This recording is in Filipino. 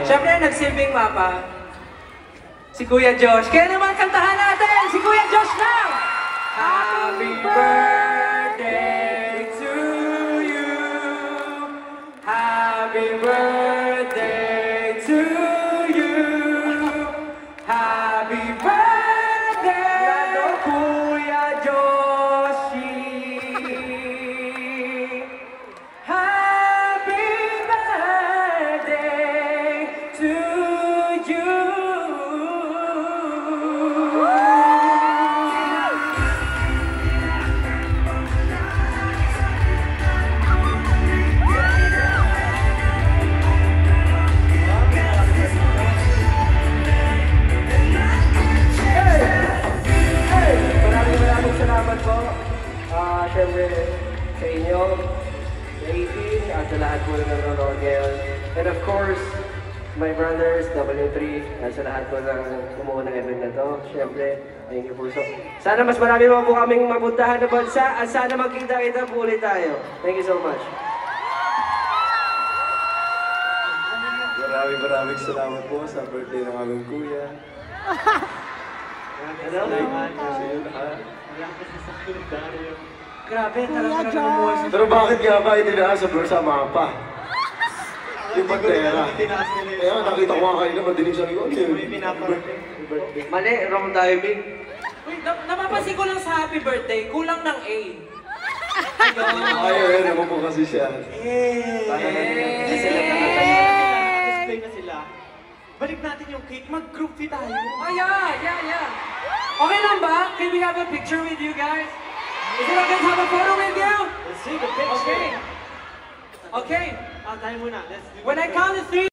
Siyempre, nagsilbing mapa. Si Kuya Josh. Kaya naman kantahan natin si Kuya Josh now! Happy birthday to you. Happy birthday to you. Happy birthday, Kuya Joshi. Happy birthday to you. Salamat po, syempre sa inyo, sa 18, at sa lahat po na nanonood ngayon. And of course, my brothers, W3, at sa lahat po na kumuha ng event na to. Syempre, thank you po. So, sana mas marami po kaming mapuntahan na bansa at sana magkita-kita po ulit tayo. Thank you so much. Maraming salamat po sa birthday ng aming kuya. Salamat sa iyo lahat. Grabe, talaga naman. Pero bakit nga ba itinaas sa mapa? Yung bandera. Kaya nakita ko nga kanina, madilim sa likod. Mali, wrong timing. Wait, napapansin ko lang sa happy birthday, kulang ng A. Ayun, naman po kasi siya. Display na sila. Balik natin yung cake, mag-group fit tayo. Oh yeah. Okay lang ba? Can we have a picture with you guys? Is it okay to have a photo with you? Let's take a picture. Okay. Tayo muna. Let's do When I count to 3,